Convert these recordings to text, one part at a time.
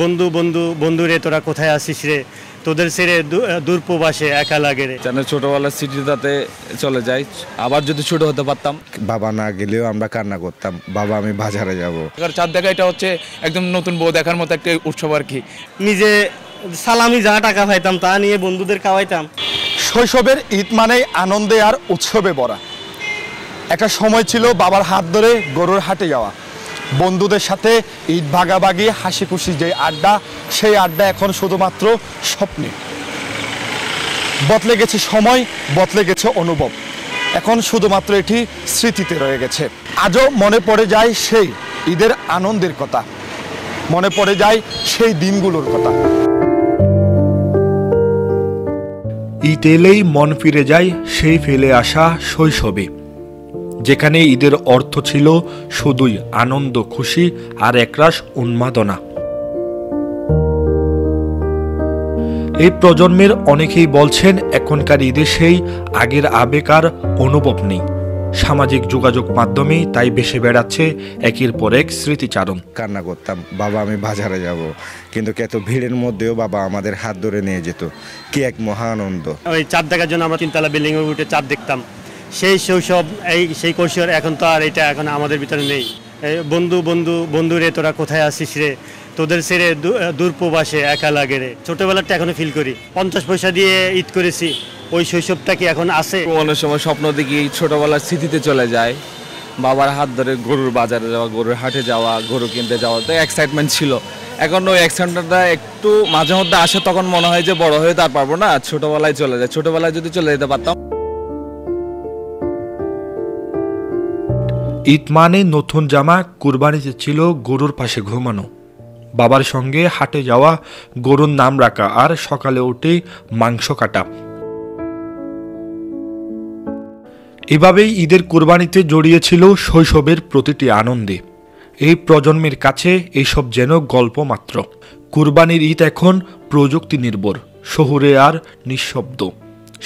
বন্ধু বন্ধু বন্ধু রে তোরা কোথায় আসিস রে, তোদের ছেড়ে দূর প্রবাসে একা লাগে রে। ছোটবেলার স্মৃতিটাতে চলে যাই, আবার যদি ছোট হতে পারতাম। বাবা না গেলেও আমরা কান্না করতাম, বাবা আমি বাজারে যাব। চাঁদ দেখা এটা হচ্ছে একদম নতুন বউ দেখার মতো একটা উৎসব আর কি। নিজে সালামি যা টাকা পাইতাম তা নিয়ে বন্ধুদের খাওয়াইতাম। শৈশবের ঈদ মানেই আনন্দে আর উৎসবে ভরা। একটা সময় ছিল বাবার হাত ধরে গরুর হাটে যাওয়া, বন্ধুদের সাথে ঈদ ভাগাভাগি, হাসি খুশি যে আড্ডা, সেই আড্ডা এখন শুধুমাত্র স্বপ্নে। বদলে গেছে সময়, বদলে গেছে অনুভব, এখন শুধুমাত্র এটি স্মৃতিতে রয়ে গেছে। আজও মনে পড়ে যায় সেই ঈদের আনন্দের কথা, মনে পড়ে যায় সেই দিনগুলোর কথা। ঈদ এলেই মন ফিরে যায় সেই ফেলে আসা শৈশবে, যেখানে ঈদের অর্থ ছিল শুধুই আনন্দ, খুশি আর একরাশ উন্মাদনা। এই প্রজন্মের অনেকেই বলছেন এখনকার ঈদে সেই আগের আবেগ আর অনুভব নেই। সামাজিক যোগাযোগ মাধ্যমেই তাই ভেসে বেড়াচ্ছে একের পর এক স্মৃতিচারণ। কান্না করতাম, বাবা আমি বাজারে যাব, কিন্তু এত ভিড়ের মধ্যেও বাবা আমাদের হাত ধরে নিয়ে যেত। কি এক মহা আনন্দ! ওই চাঁদ দেখার জন্য আমরা 3 তলা বিল্ডিং এ উঠে চাঁদ দেখতাম। সেই শৈশব, সেই কৈশোর এখন তো আর এটা এখন আমাদের ভিতরে নেই। বন্ধু বন্ধু বন্ধু রে তোরা কোথায় আসিস রে, তোদের ছেড়ে দূর প্রবাসে একা লাগে রে। ছোটবেলাটা এখনো ফিল করি। 50 পয়সা দিয়ে ঈদ করেছি, ওই শৈশবটা কি এখন আছে? অনেক সময় স্বপ্ন দেখি ছোটবেলার স্মৃতিতে চলে যায়, বাবার হাত ধরে গরুর বাজারে যাওয়া, গরুর হাটে যাওয়া, গরু কিনতে যাওয়া, তো এক্সাইটমেন্ট ছিল। এখন ওই এক্সাইটমেন্টটা একটু মাঝে মধ্যে আসে, তখন মনে হয় যে বড় হয়ে তার পারবো না, ছোটবেলায় চলে যায়। ছোটবেলায় যদি চলে যেতে পারতাম। ঈদ মানে নতুন জামা, কুরবানিতে ছিল গরুর পাশে ঘুমানো, বাবার সঙ্গে হাটে যাওয়া, গরুর নাম রাখা আর সকালে উঠে মাংস কাটা। এভাবেই ঈদের কুরবানিতে জড়িয়েছিল শৈশবের প্রতিটি আনন্দে। এই প্রজন্মের কাছে এইসব যেন গল্প মাত্র। কুরবানির ঈদ এখন প্রযুক্তি নির্ভর, শহুরে আর নিঃশব্দ।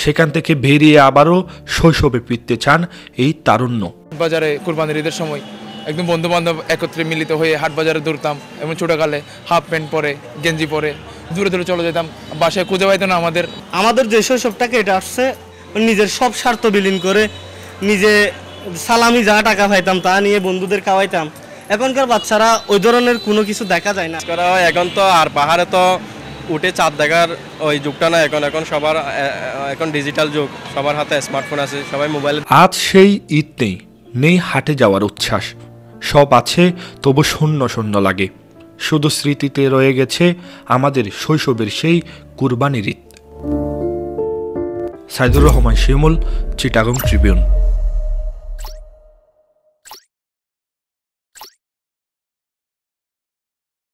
সেখান থেকে বেরিয়ে আবারও শৈশবে ফিরতে চান এই তারুণ্য। বাজারে কুরবানির ঈদের সময় একদম বন্ধু বান্ধব একত্রে মিলিত হয়ে হাট বাজারে দৌড়তাম, এবং ছোটকালে হাফ প্যান্ট পরে, গেঞ্জি পরে দূরে দূরে চলে যেতাম, বাসায় খুঁজে পাইতো না আমাদের যে শৈশবটাকে এটা আসছে নিজের সব স্বার্থ বিলীন করে, নিজে সালামি যা টাকা পাইতাম তা নিয়ে বন্ধুদের খাওয়াইতাম। এখনকার বাচ্চারা ওই ধরনের কোনো কিছু দেখা যায় না। এখন তো আর পাহাড়ে তো উঠে চাঁদ দেখার ওই যুগটা না, এখন সবার এখন ডিজিটাল যুগ, সবার হাতে স্মার্টফোন আছে, সবাই মোবাইল। আজ সেই ঈদ নেই, নেই হাটে যাওয়ার উচ্ছ্বাস। সব আছে, তবু শূন্য শূন্য লাগে। শুধু স্মৃতিতে রয়ে গেছে আমাদের শৈশবের সেই কুরবানির ঈদ। সাইদুর রহমান শিমুল, চিটাগং ট্রিবিউন।